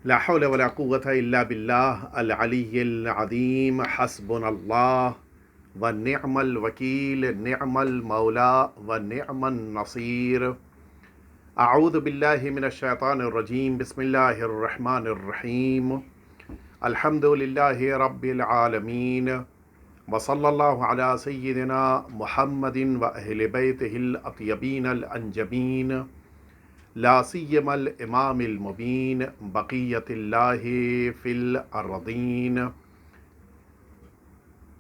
لا حول ولا قوة إلا بالله العلي العظيم حسبنا الله ونعم الوكيل نعم المولى ونعم النصير. أعوذ بالله من الشيطان الرجيم. بسم الله الرحمن الرحيم. الحمد لله رب العالمين وصلى الله على سيدنا محمد وأهل بيته الأطيبين الأنجبين لا سيما الإمام المبين بقية الله في الأرضين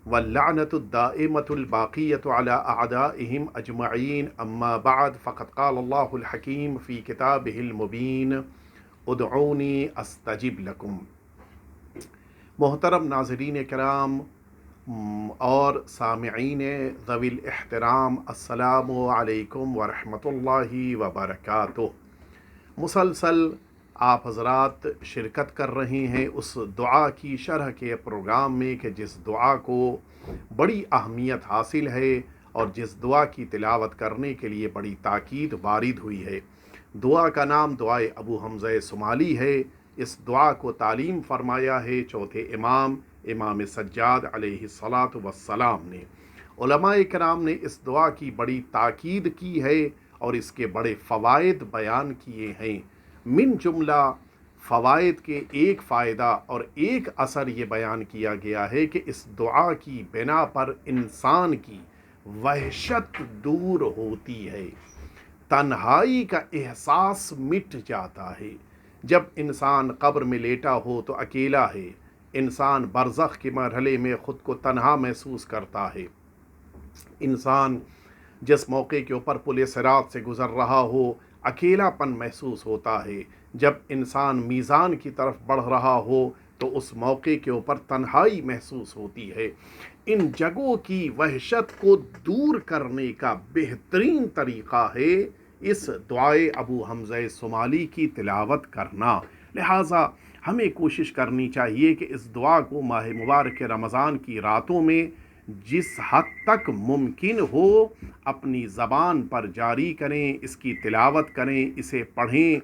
واللعنة الدائمة الباقية على أعدائهم أجمعين. أما بعد فقد قال الله الحكيم في كتابه المبين ادعوني أستجب لكم. محترم ناظرین کرام اور سامعین ذوی الاحترام، السلام علیکم ورحمۃ اللہ وبرکاتہ. مسلسل آپ حضرات شرکت کر رہے ہیں اس دعا کی شرح کے پروگرام میں کہ جس دعا کو بڑی اہمیت حاصل ہے اور جس دعا کی تلاوت کرنے کے لیے بڑی تاکید وارد ہوئی ہے. دعا کا نام دعائے ابو حمزہ صومالی ہے. اس دعا کو تعلیم فرمایا ہے چوتھے امام سجاد علیہ الصلاۃ والسلام نے. علماء کرام نے اس دعا کی بڑی تاکید کی ہے اور اس کے بڑے فوائد بیان کیے ہیں. من جملہ فوائد کے ایک فائدہ اور ایک اثر یہ بیان کیا گیا ہے کہ اس دعا کی بنا پر انسان کی وحشت دور ہوتی ہے، تنہائی کا احساس مٹ جاتا ہے. جب انسان قبر میں لیٹا ہو تو اکیلا ہے، انسان برزخ کے مرحلے میں خود کو تنہا محسوس کرتا ہے. انسان جس موقع کے اوپر پل صراط سے گزر رہا ہو اکیلا پن محسوس ہوتا ہے. جب انسان میزان کی طرف بڑھ رہا ہو تو اس موقع کے اوپر تنہائی محسوس ہوتی ہے. ان جگہوں کی وحشت کو دور کرنے کا بہترین طریقہ ہے اس دعائے ابو حمزہ صومالی کی تلاوت کرنا. لہٰذا ہمیں کوشش کرنی چاہیے کہ اس دعا کو ماہ مبارک رمضان کی راتوں میں جس حد تک ممکن ہو اپنی زبان پر جاری کریں، اس کی تلاوت کریں، اسے پڑھیں.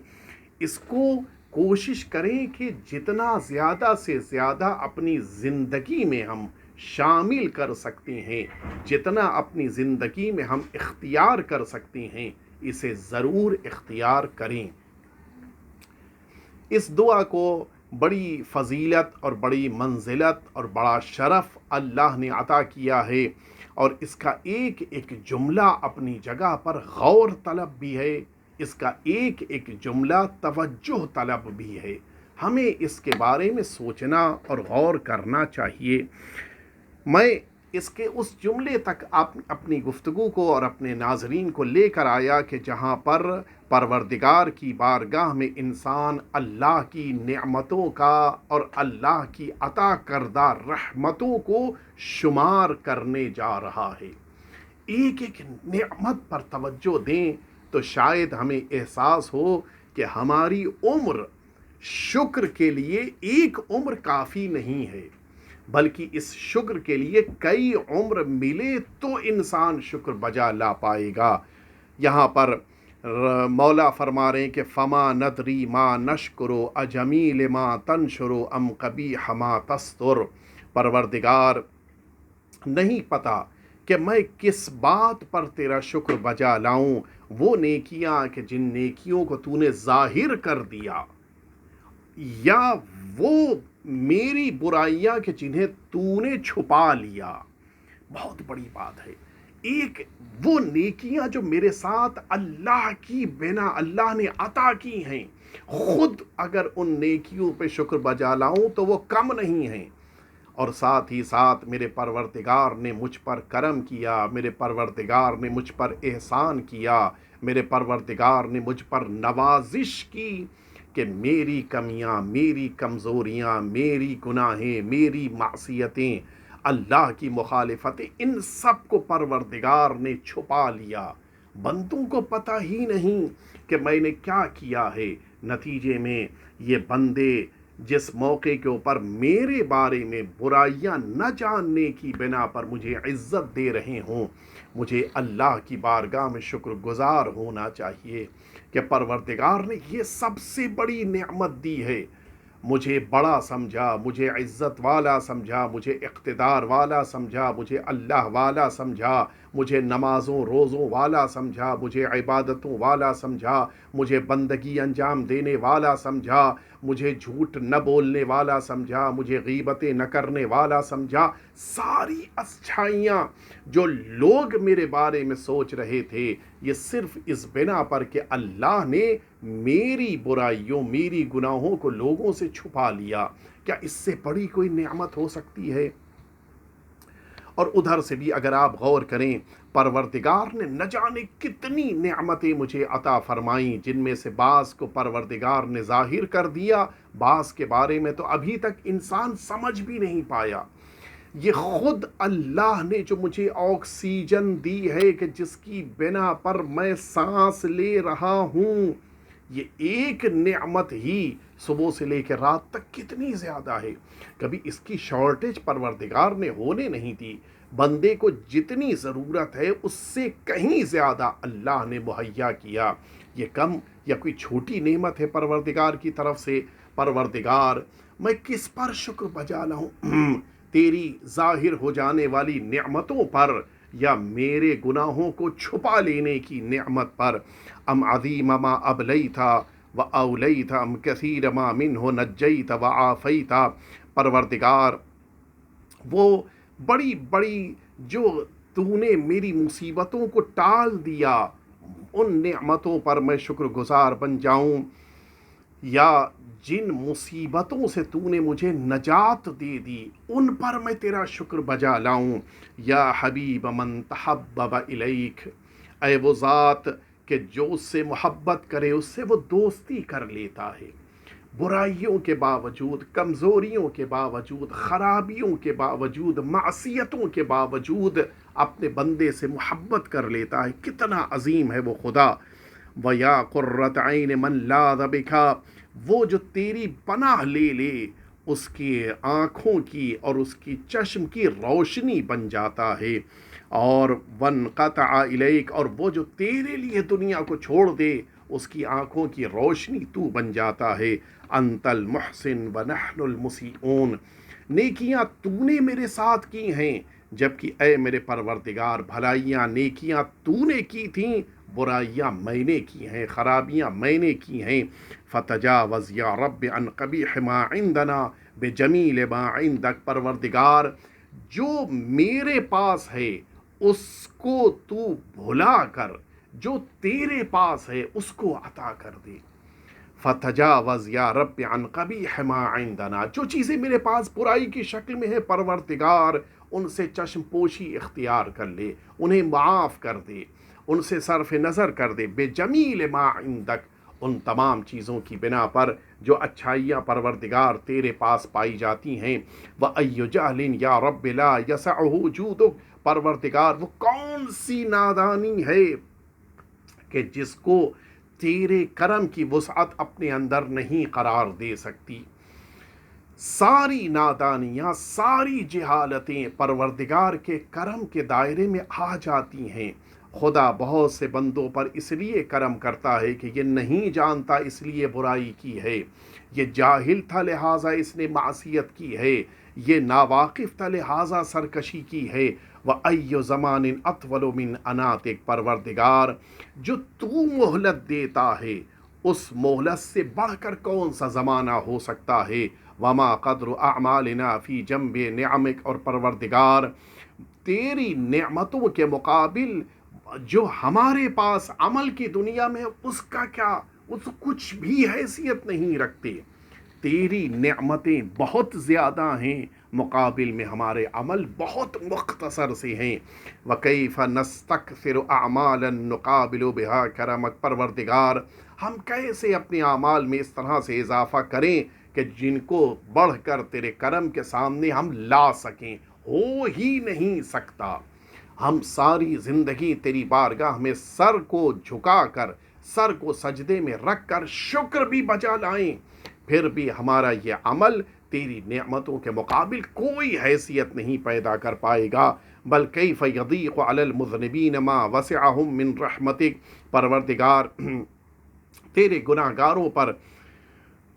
اس کو کوشش کریں کہ جتنا زیادہ سے زیادہ اپنی زندگی میں ہم شامل کر سکتے ہیں، جتنا اپنی زندگی میں ہم اختیار کر سکتے ہیں، اسے ضرور اختیار کریں. اس دعا کو بڑی فضیلت اور بڑی منزلت اور بڑا شرف اللہ نے عطا کیا ہے، اور اس کا ایک ایک جملہ اپنی جگہ پر غور طلب بھی ہے، اس کا ایک ایک جملہ توجہ طلب بھی ہے. ہمیں اس کے بارے میں سوچنا اور غور کرنا چاہیے. میں اس کے اس جملے تک اپنی گفتگو کو اور اپنے ناظرین کو لے کر آیا کہ جہاں پر پروردگار کی بارگاہ میں انسان اللہ کی نعمتوں کا اور اللہ کی عطا کردہ رحمتوں کو شمار کرنے جا رہا ہے. ایک ایک نعمت پر توجہ دیں تو شاید ہمیں احساس ہو کہ ہماری عمر شکر کے لیے ایک عمر کافی نہیں ہے، بلکہ اس شکر کے لیے کئی عمر ملے تو انسان شکر بجا لا پائے گا. یہاں پر مولا فرما رہے ہیں کہ فما ندری ما نشکرو اجمیل ما تنشرو ام قبیح ما تستر. پروردگار نہیں پتا کہ میں کس بات پر تیرا شکر بجا لاؤں، وہ نیکیاں کہ جن نیکیوں کو تو نے ظاہر کر دیا، یا وہ میری برائیاں کہ جنہیں تو نے چھپا لیا. بہت بڑی بات ہے. ایک وہ نیکیاں جو میرے ساتھ اللہ کی بنا اللہ نے عطا کی ہیں، خود اگر ان نیکیوں پہ شکر بجا لاؤں تو وہ کم نہیں ہیں. اور ساتھ ہی ساتھ میرے پروردگار نے مجھ پر کرم کیا، میرے پروردگار نے مجھ پر احسان کیا، میرے پروردگار نے مجھ پر نوازش کی کہ میری کمیاں، میری کمزوریاں، میری گناہیں، میری معصیتیں، اللہ کی مخالفتیں، ان سب کو پروردگار نے چھپا لیا. بندوں کو پتہ ہی نہیں کہ میں نے کیا کیا ہے. نتیجے میں یہ بندے جس موقع کے اوپر میرے بارے میں برائیاں نہ جاننے کی بنا پر مجھے عزت دے رہے ہوں، مجھے اللہ کی بارگاہ میں شکر گزار ہونا چاہیے کہ پروردگار نے یہ سب سے بڑی نعمت دی ہے. مجھے بڑا سمجھا، مجھے عزت والا سمجھا، مجھے اقتدار والا سمجھا، مجھے اللہ والا سمجھا، مجھے نمازوں روزوں والا سمجھا، مجھے عبادتوں والا سمجھا، مجھے بندگی انجام دینے والا سمجھا، مجھے جھوٹ نہ بولنے والا سمجھا، مجھے غیبتیں نہ کرنے والا سمجھا۔ ساری اچھائیاں جو لوگ میرے بارے میں سوچ رہے تھے، یہ صرف اس بنا پر کہ اللہ نے میری برائیوں، میری گناہوں کو لوگوں سے چھپا لیا۔ کیا اس سے بڑی کوئی نعمت ہو سکتی ہے؟ اور ادھر سے بھی اگر آپ غور کریں، پروردگار نے نہ جانے کتنی نعمتیں مجھے عطا فرمائیں، جن میں سے بعض کو پروردگار نے ظاہر کر دیا، بعض کے بارے میں تو ابھی تک انسان سمجھ بھی نہیں پایا۔ یہ خود اللہ نے جو مجھے آکسیجن دی ہے کہ جس کی بنا پر میں سانس لے رہا ہوں، یہ ایک نعمت ہی صبح سے لے کے رات تک کتنی زیادہ ہے۔ کبھی اس کی شارٹیج پروردگار نے ہونے نہیں دی۔ بندے کو جتنی ضرورت ہے اس سے کہیں زیادہ اللہ نے مہیا کیا۔ یہ کم یا کوئی چھوٹی نعمت ہے پروردگار کی طرف سے؟ پروردگار، میں کس پر شکر بجا لاؤں؟ تیری ظاہر ہو جانے والی نعمتوں پر یا میرے گناہوں کو چھپا لینے کی نعمت پر؟ ام عظیم ما ابلیت و اولیت ام کثیر ما منہ نجیت و عافیت۔ پروردگار، وہ بڑی بڑی جو تو نے میری مصیبتوں کو ٹال دیا، ان نعمتوں پر میں شکر گزار بن جاؤں، یا جن مصیبتوں سے تو نے مجھے نجات دے دی ان پر میں تیرا شکر بجا لاؤں۔ یا حبیب من تحبب الیک، اے وہ ذات کہ جو اس سے محبت کرے اس سے وہ دوستی کر لیتا ہے۔ برائیوں کے باوجود، کمزوریوں کے باوجود، خرابیوں کے باوجود، معصیتوں کے باوجود اپنے بندے سے محبت کر لیتا ہے۔ کتنا عظیم ہے وہ خدا۔ وَيَا قُرَّةَ عَيْنِ مَنْ لَاذَ بِكَ، وہ جو تیری پناہ لے لے اس کی آنکھوں کی اور اس کی چشم کی روشنی بن جاتا ہے۔ اور وَانْقَطَعَ إِلَيْكَ، اور وہ جو تیرے لیے دنیا کو چھوڑ دے اس کی آنکھوں کی روشنی تو بن جاتا ہے۔ انت المحسن ونحن المسیئون، نیکیاں تو نے میرے ساتھ کی ہیں، جبکہ اے میرے پروردگار بھلائیاں نیکیاں تو نے کی تھیں، برائیاں میں نے کی ہیں، خرابیاں میں نے کی ہیں۔ فتجاوز یا رب عن قبیح ما عندنا بجمیل ما عندک، پروردگار جو میرے پاس ہے اس کو تو بھلا کر، جو تیرے پاس ہے اس کو عطا کر دے۔ فتجاوز یا رب عن قبیح ما عندنا، جو چیزیں میرے پاس برائی کی شکل میں ہے پروردگار ان سے چشم پوشی اختیار کر لے، انہیں معاف کر دے، ان سے صرف نظر کر دے۔ بے جمیل ما عندک، ان تمام چیزوں کی بنا پر جو اچھائیاں پروردگار تیرے پاس پائی جاتی ہیں۔ وَأَيُّ جَهْلٍ يَا رَبِّ لَا يَسَعُهُ جُودُكَ، پروردگار وہ کون سی نادانی ہے کہ جس کو تیرے کرم کی وسعت اپنے اندر نہیں قرار دے سکتی۔ ساری نادانیاں، ساری جہالتیں پروردگار کے کرم کے دائرے میں آ جاتی ہیں۔ خدا بہت سے بندوں پر اس لیے کرم کرتا ہے کہ یہ نہیں جانتا اس لیے برائی کی ہے، یہ جاہل تھا لہٰذا اس نے معصیت کی ہے، یہ ناواقف تھا لہٰذا سرکشی کی ہے۔ وَأَيُّ زَمَانٍ أَطْوَلُ مِنْ أَنَاتِكَ، پروردگار جو تو مہلت دیتا ہے اس مہلت سے بڑھ کر کون سا زمانہ ہو سکتا ہے۔ وما قدر اعمالنا فی جنب نعمک، اور پروردگار تیری نعمتوں کے مقابل جو ہمارے پاس عمل کی دنیا میں اس کا کیا، اس کچھ بھی حیثیت نہیں رکھتے۔ تیری نعمتیں بہت زیادہ ہیں، مقابل میں ہمارے عمل بہت مختصر سے ہیں۔ وَكَيْفَ نَسْتَكْثِرُ أَعْمَالًا نُقَابِلُ بِهَا كَرَمَكَ، پروردگار ہم کیسے اپنے اعمال میں اس طرح سے اضافہ کریں کہ جن کو بڑھ کر تیرے کرم کے سامنے ہم لا سکیں، ہو ہی نہیں سکتا۔ ہم ساری زندگی تیری بارگاہ میں سر کو جھکا کر، سر کو سجدے میں رکھ کر شکر بھی بجا لائیں، پھر بھی ہمارا یہ عمل تیری نعمتوں کے مقابل کوئی حیثیت نہیں پیدا کر پائے گا۔ بل کیف یضیق علی المذنبین ما وسعہم من رحمتک، پروردگار تیرے گناہ گاروں پر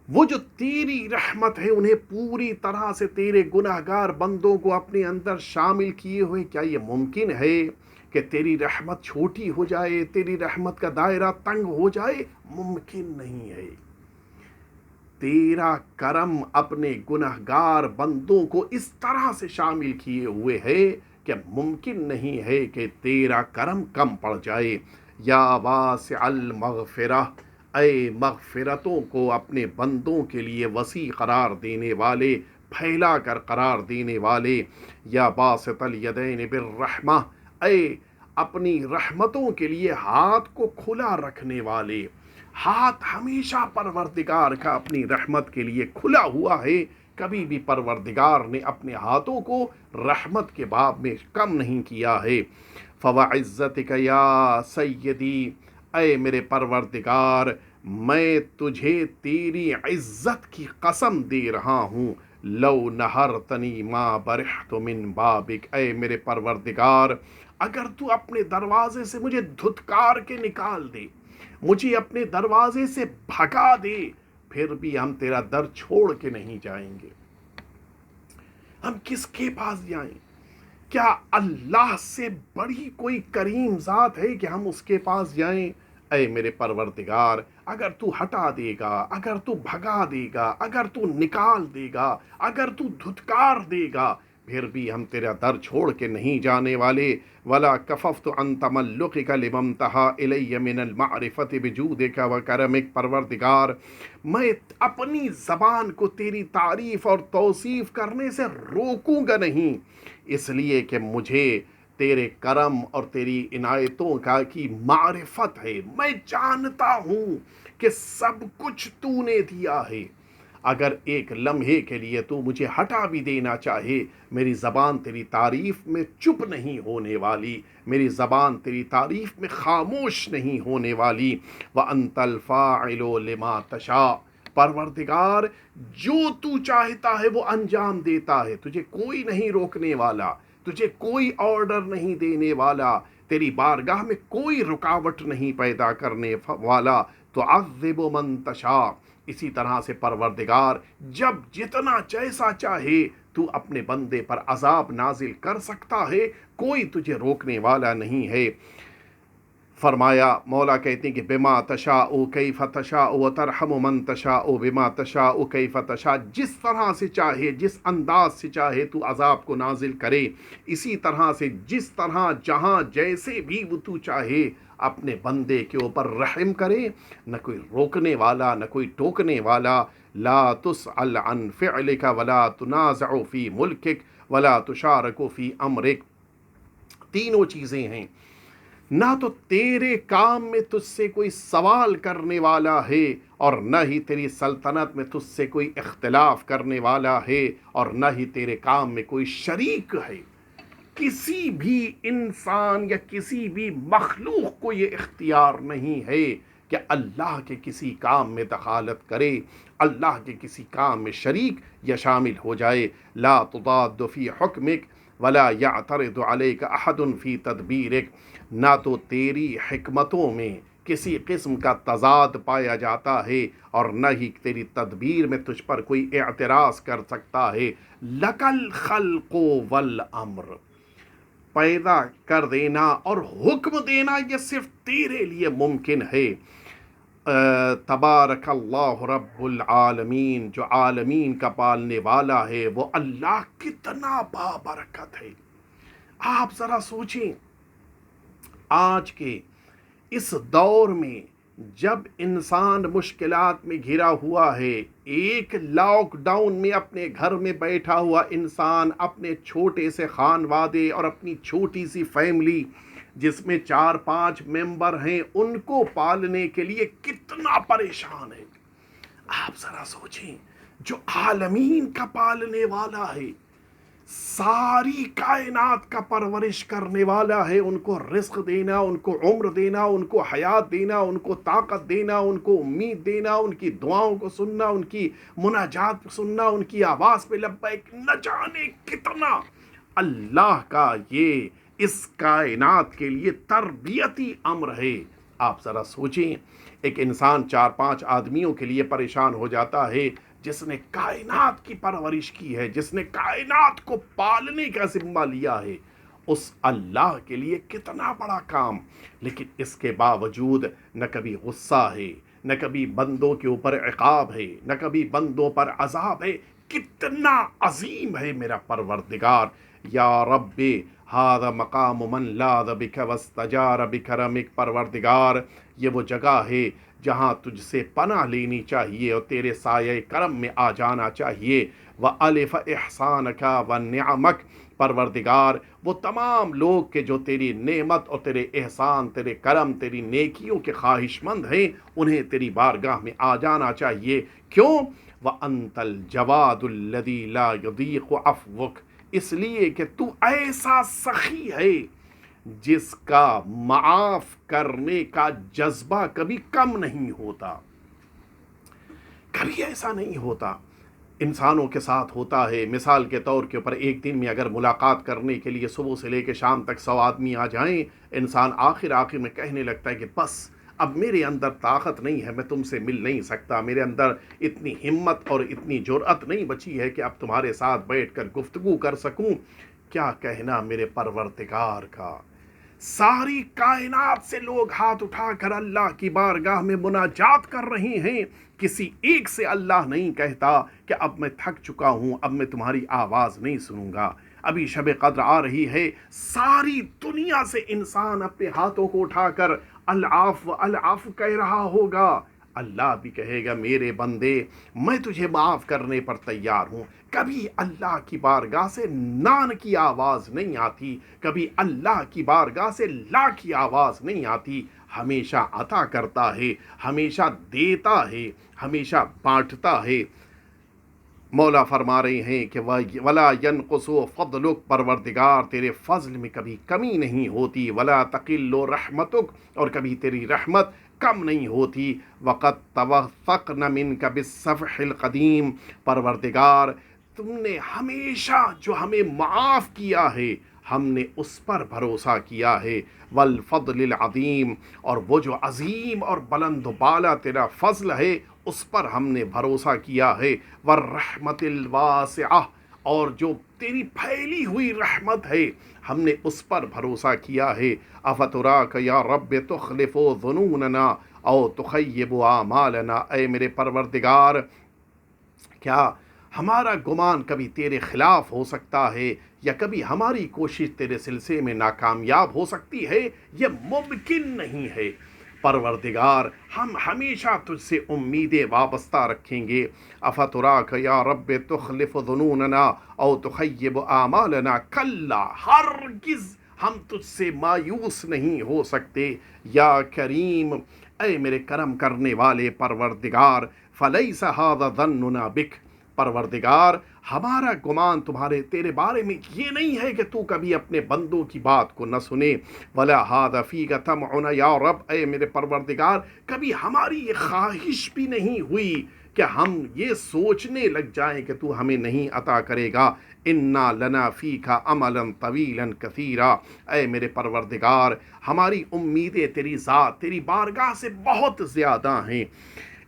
وہ جو تیری رحمت ہے انہیں پوری طرح سے تیرے گناہگار بندوں کو اپنے اندر شامل کیے ہوئے، کیا یہ ممکن ہے کہ تیری رحمت چھوٹی ہو جائے، تیری رحمت کا دائرہ تنگ ہو جائے؟ ممکن نہیں ہے۔ تیرا کرم اپنے گنہگار بندوں کو اس طرح سے شامل کیے ہوئے ہے کہ ممکن نہیں ہے کہ تیرا کرم کم پڑ جائے۔ یا واسع المغفرہ، اے مغفرتوں کو اپنے بندوں کے لیے وسیع قرار دینے والے، پھیلا کر قرار دینے والے۔ یا باسط الیدین بالرحمہ، اے اپنی رحمتوں کے لیے ہاتھ کو کھلا رکھنے والے۔ ہاتھ ہمیشہ پروردگار کا اپنی رحمت کے لیے کھلا ہوا ہے، کبھی بھی پروردگار نے اپنے ہاتھوں کو رحمت کے باب میں کم نہیں کیا ہے۔ فوعزتک یا سیدی، اے میرے پروردگار، میں تجھے تیری عزت کی قسم دے رہا ہوں، لو نہرتنی ما برحت من بابک، اے میرے پروردگار اگر تو اپنے دروازے سے مجھے دھتکار کے نکال دے، مجھے اپنے دروازے سے بھگا دے، پھر بھی ہم تیرا در چھوڑ کے نہیں جائیں گے۔ ہم کس کے پاس جائیں؟ کیا اللہ سے بڑی کوئی کریم ذات ہے کہ ہم اس کے پاس جائیں؟ اے میرے پروردگار، اگر تو ہٹا دے گا، اگر تو بھگا دے گا، اگر تو نکال دے گا، اگر تو دھتکار دے گا، پھر بھی ہم تیرا در چھوڑ کے نہیں جانے والے۔ ولا کففت عن تملقک لممتہا الی من المعرفت بجودک و کرمک، پروردگار میں اپنی زبان کو تیری تعریف اور توصیف کرنے سے روکوں گا نہیں، اس لیے کہ مجھے تیرے کرم اور تیری عنایتوں کی معرفت ہے۔ میں جانتا ہوں کہ سب کچھ تو نے دیا ہے۔ اگر ایک لمحے کے لیے تو مجھے ہٹا بھی دینا چاہے، میری زبان تیری تعریف میں چپ نہیں ہونے والی، میری زبان تیری تعریف میں خاموش نہیں ہونے والی۔ وَأَنْتَ الْفَاعِلُ لِمَا تَشَاءُ، پروردگار جو تو چاہتا ہے وہ انجام دیتا ہے، تجھے کوئی نہیں روکنے والا، تجھے کوئی آرڈر نہیں دینے والا، تیری بارگاہ میں کوئی رکاوٹ نہیں پیدا کرنے والا۔ تعذب من تشاء، اسی طرح سے پروردگار جب جتنا جیسا چاہے تو اپنے بندے پر عذاب نازل کر سکتا ہے، کوئی تجھے روکنے والا نہیں ہے۔ فرمایا، مولا کہتے ہیں کہ بما تشاء کیف تشاء وترحم من تشاء بما تشاء کیف تشاء، جس طرح سے چاہے، جس انداز سے چاہے تو عذاب کو نازل کرے، اسی طرح سے جس طرح جہاں جیسے بھی وہ تو چاہے اپنے بندے کے اوپر رحم کرے، نہ کوئی روکنے والا، نہ کوئی ٹوکنے والا۔ لا تسأل عن فعلک ولا تنازع فی ملکک ولا تشارک فی امرک، تینوں چیزیں ہیں، نہ تو تیرے کام میں تجھ سے کوئی سوال کرنے والا ہے، اور نہ ہی تیری سلطنت میں تجھ سے کوئی اختلاف کرنے والا ہے، اور نہ ہی تیرے کام میں کوئی شریک ہے۔ کسی بھی انسان یا کسی بھی مخلوق کو یہ اختیار نہیں ہے کہ اللہ کے کسی کام میں دخالت کرے، اللہ کے کسی کام میں شریک یا شامل ہو جائے۔ لا تضاد فی حکمک ولا یعترض علیک احد فی تدبیرک، نہ تو تیری حکمتوں میں کسی قسم کا تضاد پایا جاتا ہے، اور نہ ہی تیری تدبیر میں تجھ پر کوئی اعتراض کر سکتا ہے۔ لک الخلق والامر، پیدا کر دینا اور حکم دینا یہ صرف تیرے لیے ممکن ہے۔ تبارک اللہ رب العالمین، جو عالمین کا پالنے والا ہے وہ اللہ کتنا بابرکت ہے۔ آپ ذرا سوچیں، آج کے اس دور میں جب انسان مشکلات میں گھرا ہوا ہے، ایک لاک ڈاؤن میں اپنے گھر میں بیٹھا ہوا انسان اپنے چھوٹے سے خانوادے اور اپنی چھوٹی سی فیملی جس میں 4-5 ممبر ہیں ان کو پالنے کے لیے کتنا پریشان ہے۔ آپ ذرا سوچیں، جو عالمین کا پالنے والا ہے، ساری کائنات کا پرورش کرنے والا ہے، ان کو رزق دینا، ان کو عمر دینا، ان کو حیات دینا، ان کو طاقت دینا، ان کو امید دینا، ان کی دعاؤں کو سننا، ان کی مناجات سننا، ان کی آواز پہ لبیک، نہ جانے کتنا اللہ کا یہ اس کائنات کے لیے تربیتی امر ہے۔ آپ ذرا سوچیں، ایک انسان 4-5 آدمیوں کے لیے پریشان ہو جاتا ہے، جس نے کائنات کی پرورش کی ہے، جس نے کائنات کو پالنے کا ذمہ لیا ہے، اس اللہ کے لیے کتنا بڑا کام۔ لیکن اس کے باوجود نہ کبھی غصہ ہے، نہ کبھی بندوں کے اوپر عقاب ہے، نہ کبھی بندوں پر عذاب ہے۔ کتنا عظیم ہے میرا پروردگار۔ یا رب ھذا مقام من لاذ بک واستجار بکرمک، پروردگار یہ وہ جگہ ہے جہاں تجھ سے پناہ لینی چاہیے اور تیرے سایہ کرم میں آ جانا چاہیے۔ وَأَلِفَ إِحْسَانَكَ وَنِعَمَكَ، پروردگار وہ تمام لوگ کہ جو تیری نعمت اور تیرے احسان، تیرے کرم، تیری نیکیوں کے خواہش مند ہیں، انہیں تیری بارگاہ میں آ جانا چاہیے۔ کیوں؟ وَأَنْتَ الْجَوَادُ الَّذِي لَا يُضِيقُ عَفْوُكَ، اس لیے کہ تو ایسا سخی ہے جس کا معاف کرنے کا جذبہ کبھی کم نہیں ہوتا، کبھی ایسا نہیں ہوتا۔ انسانوں کے ساتھ ہوتا ہے، مثال کے طور کے اوپر ایک دن میں اگر ملاقات کرنے کے لیے صبح سے لے کے شام تک 100 آدمی آ جائیں، انسان آخر میں کہنے لگتا ہے کہ بس اب میرے اندر طاقت نہیں ہے، میں تم سے مل نہیں سکتا، میرے اندر اتنی ہمت اور اتنی جرأت نہیں بچی ہے کہ اب تمہارے ساتھ بیٹھ کر گفتگو کر سکوں۔ کیا کہنا میرے پروردگار کا، ساری کائنات سے لوگ ہاتھ اٹھا کر اللہ کی بارگاہ میں مناجات کر رہے ہیں، کسی ایک سے اللہ نہیں کہتا کہ اب میں تھک چکا ہوں، اب میں تمہاری آواز نہیں سنوں گا۔ ابھی شب قدر آ رہی ہے، ساری دنیا سے انسان اپنے ہاتھوں کو اٹھا کر العفو العفو کہہ رہا ہوگا۔ اللہ بھی کہے گا میرے بندے میں تجھے معاف کرنے پر تیار ہوں۔ کبھی اللہ کی بارگاہ سے نان کی آواز نہیں آتی، کبھی اللہ کی بارگاہ سے لا کی آواز نہیں آتی۔ ہمیشہ عطا کرتا ہے، ہمیشہ دیتا ہے، ہمیشہ بانٹتا ہے۔ مولا فرما رہے ہیں کہ ولا ينقص فضلک، پروردگار تیرے فضل میں کبھی کمی نہیں ہوتی، ولا تقل رحمتک، اور کبھی تیری رحمت کم نہیں ہوتی۔ وقد توثقن منک بالصفح القدیم، پروردگار تم نے ہمیشہ جو ہمیں معاف کیا ہے ہم نے اس پر بھروسہ کیا ہے۔ والفضل العظیم، اور وہ جو عظیم اور بلند و بالا تیرا فضل ہے اس پر ہم نے بھروسہ کیا ہے۔ والرحمت الواسعہ، اور جو تیری پھیلی ہوئی رحمت ہے ہم نے اس پر بھروسہ کیا ہے۔ افتراک یا رب تخلف ظنوننا او تخیب اعمالنا، اے میرے پروردگار کیا ہمارا گمان کبھی تیرے خلاف ہو سکتا ہے، یا کبھی ہماری کوشش تیرے سلسلے میں ناکامیاب ہو سکتی ہے؟ یہ ممکن نہیں ہے۔ پروردگار ہم ہمیشہ تجھ سے امیدیں وابستہ رکھیں گے۔ افتراک یا رب تخلف ظنوننا او تخیب اعمالنا، کلا ہرگز ہم تجھ سے مایوس نہیں ہو سکتے۔ یا کریم، اے میرے کرم کرنے والے پروردگار، فلیس ھذا ظننا بک، پروردگار ہمارا گمان تیرے بارے میں یہ نہیں ہے کہ تو کبھی اپنے بندوں کی بات کو نہ سنے۔ ولا ھذا فیک طمعنا یا رب، اے میرے پروردگار کبھی ہماری یہ خواہش بھی نہیں ہوئی کہ ہم یہ سوچنے لگ جائیں کہ تو ہمیں نہیں عطا کرے گا۔ انا لنا فیک املا طویلا کثیرا، اے میرے پروردگار ہماری امیدیں تیری ذات، تیری بارگاہ سے بہت زیادہ ہیں۔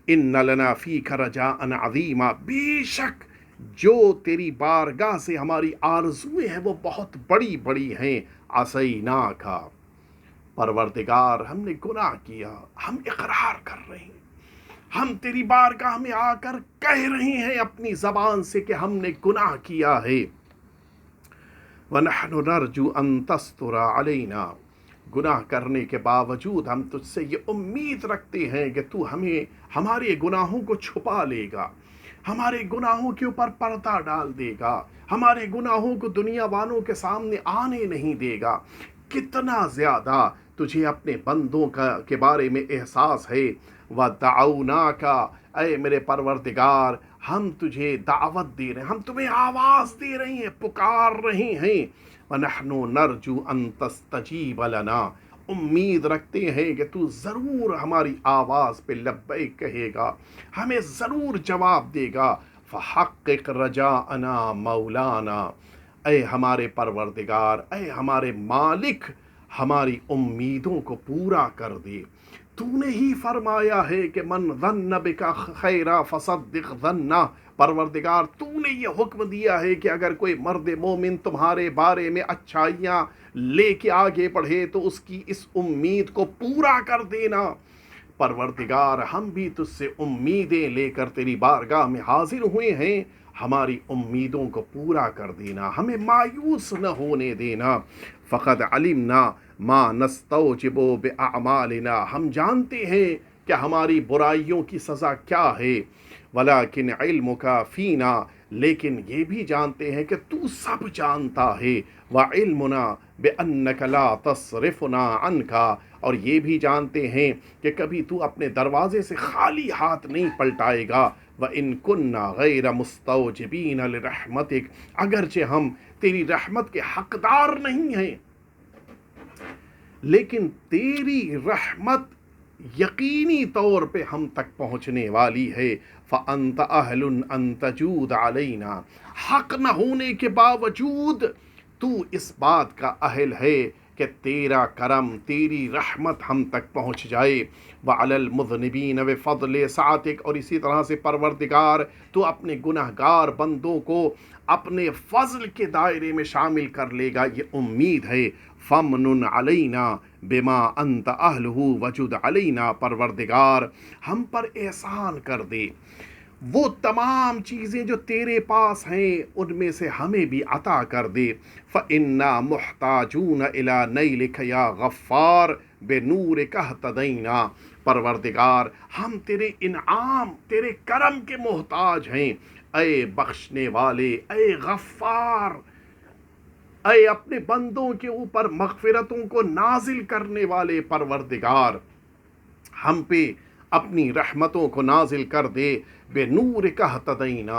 ان لنا فیک رجاء عظیما، بے شک جو تیری بارگاہ سے ہماری آرزویں ہیں وہ بہت بڑی بڑی ہیں۔ عصیناک، پروردگار ہم نے گناہ کیا، ہم اقرار کر رہے ہیں، ہم تیری بارگاہ میں آ کر کہہ رہے ہیں اپنی زبان سے کہ ہم نے گناہ کیا ہے۔ وَنَحْنُ نَرْجُو أَن تَسْتُرَ عَلَيْنَا، گناہ کرنے کے باوجود ہم تجھ سے یہ امید رکھتے ہیں کہ تو ہمیں ہمارے گناہوں کو چھپا لے گا، ہمارے گناہوں کے اوپر پردہ ڈال دے گا، ہمارے گناہوں کو دنیا والوں کے سامنے آنے نہیں دے گا۔ کتنا زیادہ تجھے اپنے بندوں کے بارے میں احساس ہے۔ وَدَعَوْنَاكَ، اے میرے پروردگار ہم تجھے دعوت دے رہے ہیں، ہم تمہیں آواز دے رہے ہیں، پکار رہے ہیں۔ وَنَحْنُ نَرْجُو أَن تَسْتَجِيبَ لَنَا، امید رکھتے ہیں کہ تو ضرور ہماری آواز پہ لبیک کہے گا، ہمیں ضرور جواب دے گا۔ فَحَقِّقْ رَجَاءَنَا مَوْلَانَا، اے ہمارے پروردگار، اے ہمارے مالک ہماری امیدوں کو پورا کر دے۔ تو نے ہی فرمایا ہے کہ من ظن بکا خیرا فصدق ظنہ، پروردگار تو نے یہ حکم دیا ہے کہ اگر کوئی مرد مومن تمہارے بارے میں اچھائیاں لے کے آگے بڑھے تو اس کی اس امید کو پورا کر دینا۔ پروردگار ہم بھی تجھ سے امیدیں لے کر تیری بارگاہ میں حاضر ہوئے ہیں، ہماری امیدوں کو پورا کر دینا، ہمیں مایوس نہ ہونے دینا۔ فقد علمنا ما نستوجب باعمالنا، ہم جانتے ہیں کہ ہماری برائیوں کی سزا کیا ہے۔ ولیکن علمک فینا، لیکن یہ بھی جانتے ہیں کہ تو سب جانتا ہے۔ وعلمنا بانک لا تصرفنا عنک، اور یہ بھی جانتے ہیں کہ کبھی تو اپنے دروازے سے خالی ہاتھ نہیں پلٹائے گا۔ وَإِن كُنَّا غَيْرَ مُسْتَوْجِبِينَ لِرَحْمَتِكَ، اگرچہ ہم تیری رحمت کے حقدار نہیں ہیں، لیکن تیری رحمت یقینی طور پہ ہم تک پہنچنے والی ہے۔ فَأَنْتَ أَهْلٌ أَن تَجُودَ عَلَيْنَا، حق نہ ہونے کے باوجود تو اس بات کا اہل ہے کہ تیرا کرم، تیری رحمت ہم تک پہنچ جائے۔ وَعَلَى الْمُذْنِبِينَ بِفَضْلِ سَعَتِكَ، اور اسی طرح سے پروردگار تو اپنے گناہگار بندوں کو اپنے فضل کے دائرے میں شامل کر لے گا، یہ امید ہے۔ فَمْنُنْ عَلَيْنَا بِمَا أَنْتَ أَهْلُهُ وَجُدْ عَلَيْنَا، پروردگار ہم پر احسان کر دے، وہ تمام چیزیں جو تیرے پاس ہیں ان میں سے ہمیں بھی عطا کر دے۔ فَإِنَّا مُحْتَاجُونَ إِلَى نَيْلِكَ يَا غَفَّارِ بِنُورِكَ اهْتَدَيْنَا، پروردگار ہم تیرے انعام، تیرے کرم کے محتاج ہیں، اے بخشنے والے، اے غفار، اے اپنے بندوں کے اوپر مغفرتوں کو نازل کرنے والے پروردگار، ہم پہ اپنی رحمتوں کو نازل کر دے۔ بے نور اہتدینا،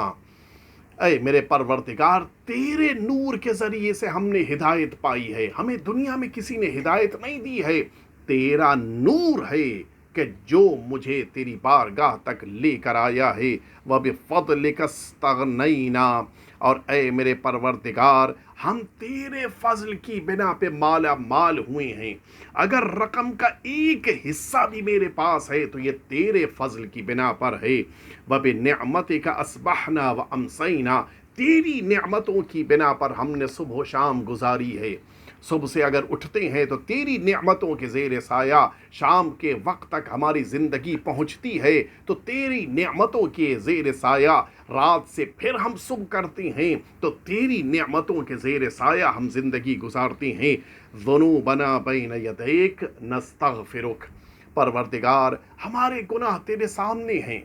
اے میرے پروردگار تیرے نور کے ذریعے سے ہم نے ہدایت پائی ہے، ہمیں دنیا میں کسی نے ہدایت نہیں دی ہے، تیرا نور ہے کہ جو مجھے تیری بارگاہ تک لے کر آیا ہے۔ وَبِفَضْلِكَ اسْتَغْنَيْنَا، اور اے میرے پروردگار ہم تیرے فضل کی بنا پہ مالا مال ہوئے ہیں، اگر رقم کا ایک حصہ بھی میرے پاس ہے تو یہ تیرے فضل کی بنا پر ہے۔ وَبِنِعْمَتِكَ أَصْبَحْنَا وَأَمْسَيْنَا، تیری نعمتوں کی بنا پر ہم نے صبح و شام گزاری ہے، صبح سے اگر اٹھتے ہیں تو تیری نعمتوں کے زیر سایہ شام کے وقت تک ہماری زندگی پہنچتی ہے، تو تیری نعمتوں کے زیر سایہ رات سے پھر ہم صبح کرتے ہیں تو تیری نعمتوں کے زیر سایہ ہم زندگی گزارتے ہیں۔ ذنوبنا بین یدیک نستغفرک، پروردگار ہمارے گناہ تیرے سامنے ہیں،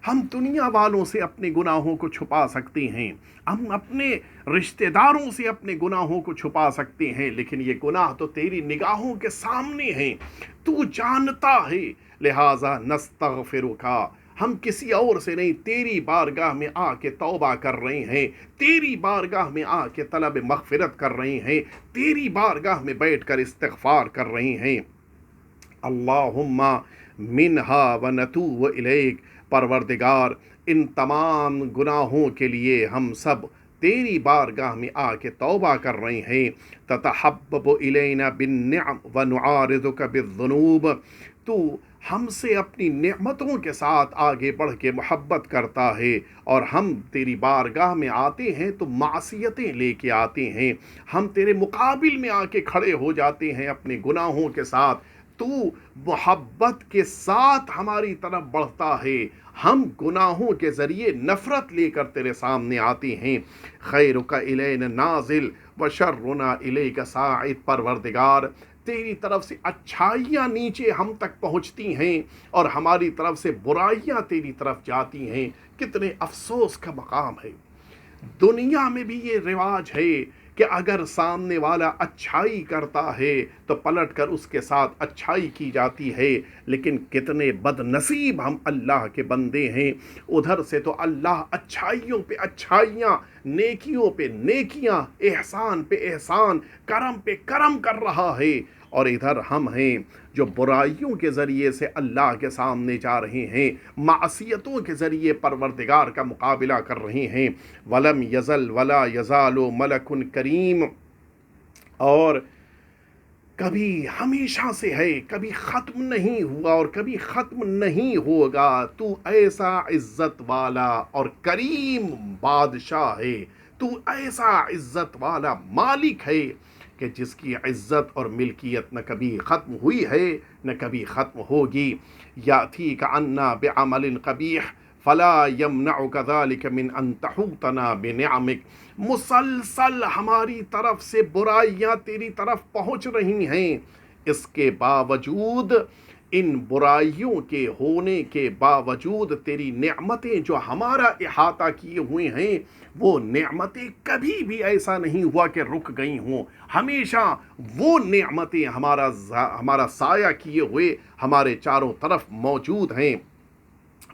ہم دنیا والوں سے اپنے گناہوں کو چھپا سکتے ہیں، ہم اپنے رشتہ داروں سے اپنے گناہوں کو چھپا سکتے ہیں، لیکن یہ گناہ تو تیری نگاہوں کے سامنے ہیں، تو جانتا ہے، لہٰذا نستغفرک، ہم کسی اور سے نہیں، تیری بارگاہ میں آ کے توبہ کر رہے ہیں، تیری بارگاہ میں آ کے طلب مغفرت کر رہے ہیں، تیری بارگاہ میں بیٹھ کر استغفار کر رہے ہیں۔ اللہم منہا ونتوب الیک، پروردگار ان تمام گناہوں کے لیے ہم سب تیری بارگاہ میں آ کے توبہ کر رہے ہیں۔ تتحبب الینا بالنعم ونعارضک بالذنوب، تو ہم سے اپنی نعمتوں کے ساتھ آگے بڑھ کے محبت کرتا ہے، اور ہم تیری بارگاہ میں آتے ہیں تو معصیتیں لے کے آتے ہیں، ہم تیرے مقابل میں آ کے کھڑے ہو جاتے ہیں اپنے گناہوں کے ساتھ، تو محبت کے ساتھ ہماری طرف بڑھتا ہے، ہم گناہوں کے ذریعے نفرت لے کر تیرے سامنے آتے ہیں۔ خیرک الینا نازل وشرنا الیک صاعد، پروردگار تیری طرف سے اچھائیاں نیچے ہم تک پہنچتی ہیں اور ہماری طرف سے برائیاں تیری طرف جاتی ہیں۔ کتنے افسوس کا مقام ہے، دنیا میں بھی یہ رواج ہے کہ اگر سامنے والا اچھائی کرتا ہے تو پلٹ کر اس کے ساتھ اچھائی کی جاتی ہے، لیکن کتنے بد نصیب ہم اللہ کے بندے ہیں، ادھر سے تو اللہ اچھائیوں پہ اچھائیاں، نیکیوں پہ نیکیاں، احسان پہ احسان، کرم پہ کرم کر رہا ہے، اور ادھر ہم ہیں جو برائیوں کے ذریعے سے اللہ کے سامنے جا رہے ہیں، معصیتوں کے ذریعے پروردگار کا مقابلہ کر رہے ہیں۔ وَلَمْ يَزَلْ وَلَا يَزَالُ مَلَكٌ کریم، اور کبھی ہمیشہ سے ہے، کبھی ختم نہیں ہوا اور کبھی ختم نہیں ہوگا۔ تو ایسا عزت والا اور کریم بادشاہ ہے، تو ایسا عزت والا مالک ہے کہ جس کی عزت اور ملکیت نہ کبھی ختم ہوئی ہے نہ کبھی ختم ہوگی۔ یاتیک عنا بعمل قبیح فلا یمنعک ذلک من ان تحوطنا بنعمک۔ مسلسل ہماری طرف سے برائیاں تیری طرف پہنچ رہی ہیں، اس کے باوجود، ان برائیوں کے ہونے کے باوجود تیری نعمتیں جو ہمارا احاطہ کیے ہوئے ہیں، وہ نعمتیں کبھی بھی ایسا نہیں ہوا کہ رک گئی ہوں، ہمیشہ وہ نعمتیں ہمارا سایہ کیے ہوئے ہمارے چاروں طرف موجود ہیں۔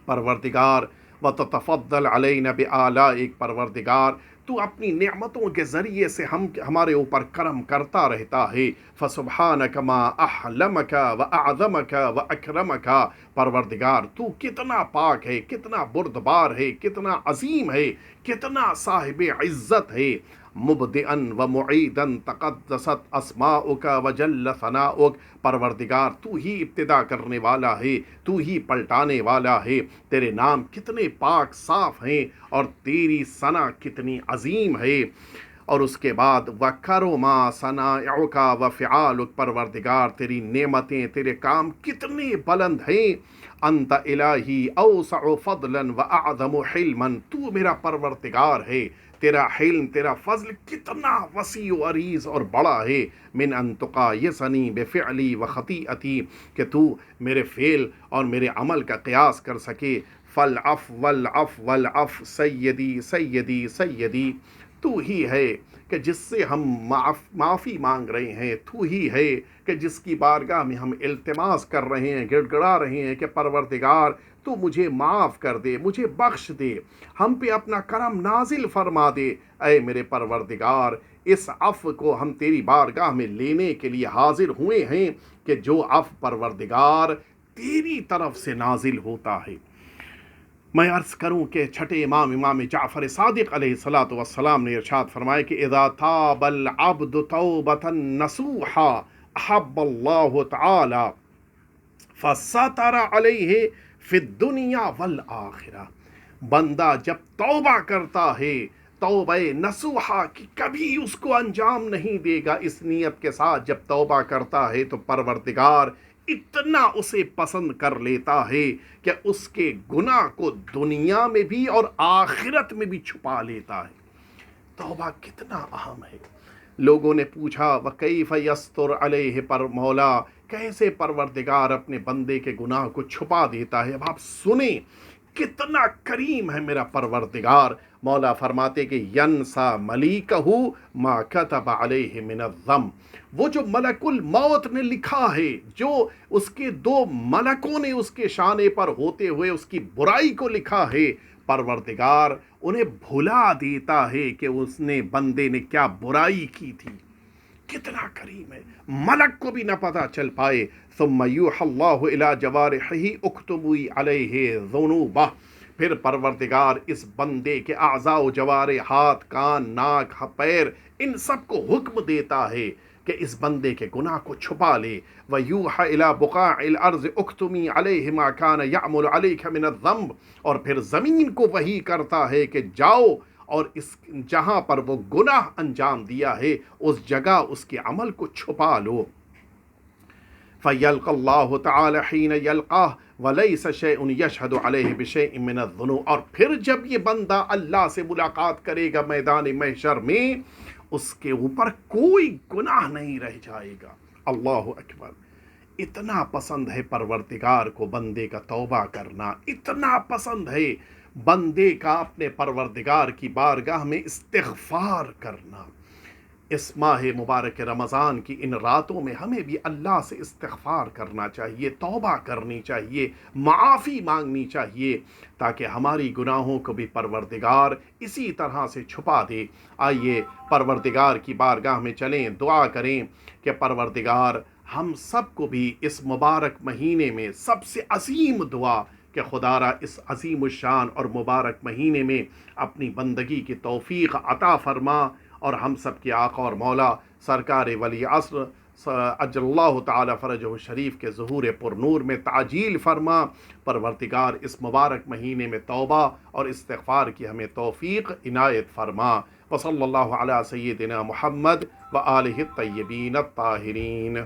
پروردگار وتتفضل علینا بآلائک، پروردگار تو اپنی نعمتوں کے ذریعے سے ہمارے اوپر کرم کرتا رہتا ہے۔ فسبحانک ما احلمک واعظمک واکرمک، پروردگار تو کتنا پاک ہے، کتنا بردبار ہے، کتنا عظیم ہے، کتنا صاحب عزت ہے۔ مبدئا و معیدا تقدست اسماؤک وجل ثناؤک، پروردگار تو ہی ابتدا کرنے والا ہے، تو ہی پلٹانے والا ہے، تیرے نام کتنے پاک صاف ہیں اور تیری ثنا کتنی عظیم ہے۔ اور اس کے بعد وَكَرُمَا صَنَائِعُكَ وَفِعَالُكَ، پروردگار تیری نعمتیں، تیرے کام کتنے بلند ہیں۔ انت الہی اوسع فضلا واعظم حلما، تو میرا پروردگار ہے، تیرا حلم، تیرا فضل کتنا وسیع و عریض اور بڑا ہے۔ من ان تقایسنی بفعلی و خطیئتی، کہ تو میرے فعل اور میرے عمل کا قیاس کر سکے۔ فالعف والعف والعف سیدی سیدی سیدی، تو ہی ہے کہ جس سے ہم معافی مانگ رہے ہیں، تو ہی ہے کہ جس کی بارگاہ میں ہم التماس کر رہے ہیں، گڑ گڑا رہے ہیں کہ پروردگار تو مجھے معاف کر دے، مجھے بخش دے، ہم پہ اپنا کرم نازل فرما دے۔ اے میرے پروردگار، اس عفو کو ہم تیری بارگاہ میں لینے کے لیے حاضر ہوئے ہیں کہ جو عفو پروردگار تیری طرف سے نازل ہوتا ہے۔ میں عرض کروں کہ چھٹے امام جعفر صادق علیہ الصلاۃ والسلام نے ارشاد فرمایا کہ اذا تاب العبد توبۃ نصوحا احب اللہ تعالی فستر علیہ فی الدنیا والآخرہ، بندہ جب توبہ کرتا ہے، توبہ نصوحا کہ کبھی اس کو انجام نہیں دے گا، اس نیت کے ساتھ جب توبہ کرتا ہے تو پروردگار اتنا اسے پسند کر لیتا ہے کہ اس کے گناہ کو دنیا میں بھی اور آخرت میں بھی چھپا لیتا ہے۔ توبہ کتنا اہم ہے۔ لوگوں نے پوچھا وَكَيْفَ يَسْتُرْ عَلَيْهِ، پر مولا کیسے پروردگار اپنے بندے کے گناہ کو چھپا دیتا ہے؟ اب آپ سنیں کتنا کریم ہے میرا پروردگار۔ مولا فرماتے کہ ینسا ملیکہ ما کتب علیہ من الذنب، وہ جو ملک الموت نے لکھا ہے، جو اس کے دو ملکوں نے اس کے شانے پر ہوتے ہوئے اس کی برائی کو لکھا ہے، پروردگار انہیں بھلا دیتا ہے کہ اس نے بندے نے کیا برائی کی تھی۔ کتنا کریم ہے، ملک کو بھی نہ پتہ چل پائے۔ ثم یوحی اللہ الی جوارحہ اکتبوا علیہ ذنوبہ، پھر پروردگار اس بندے کے اعضاء و جوارح، ہاتھ، کان، ناک، پیر، ان سب کو حکم دیتا ہے کہ اس بندے کے گناہ کو چھپا لے۔ وَيُوحَى إِلَى بُقَاعِ الْأَرْضِ اُكْتُمِي عَلَيْهِ مَا كَانَ يَعْمُلُ عَلَيْكَ مِنَ الذَّنْبِ، اور پھر زمین کو وحی کرتا ہے کہ جاؤ اور اس جہاں پر وہ گناہ انجام دیا ہے اس جگہ اس کے عمل کو چھپا لو۔ فَيَلْقَى اللَّهُ تَعَالَى حِينَ يَلْقَاهُ وَلَيْسَ شَيْءٌ يَشْهَدُ عَلَيْهِ بِشَيْءٍ مِّنَ الذُّنُوبِ، اور پھر جب یہ بندہ اللہ سے ملاقات کرے گا میدان محشر میں، اس کے اوپر کوئی گناہ نہیں رہ جائے گا۔ اللہ اکبر! اتنا پسند ہے پروردگار کو بندے کا توبہ کرنا، اتنا پسند ہے بندے کا اپنے پروردگار کی بارگاہ میں استغفار کرنا۔ اس ماہ مبارک رمضان کی ان راتوں میں ہمیں بھی اللہ سے استغفار کرنا چاہیے، توبہ کرنی چاہیے، معافی مانگنی چاہیے، تاکہ ہماری گناہوں کو بھی پروردگار اسی طرح سے چھپا دے۔ آئیے پروردگار کی بارگاہ میں چلیں، دعا کریں کہ پروردگار ہم سب کو بھی اس مبارک مہینے میں سب سے عظیم دعا کہ خدارا اس عظیم الشان اور مبارک مہینے میں اپنی بندگی کی توفیق عطا فرما، اور ہم سب کے آقا اور مولا سرکار ولی عصر اجل اللہ تعالی فرجہ شریف کے ظہور پر نور میں تعجیل فرما۔ پروردگار اس مبارک مہینے میں توبہ اور استغفار کی ہمیں توفیق عنایت فرما۔ وصلی اللہ علی سیدنا محمد و آلہ الطیبین الطاہرین۔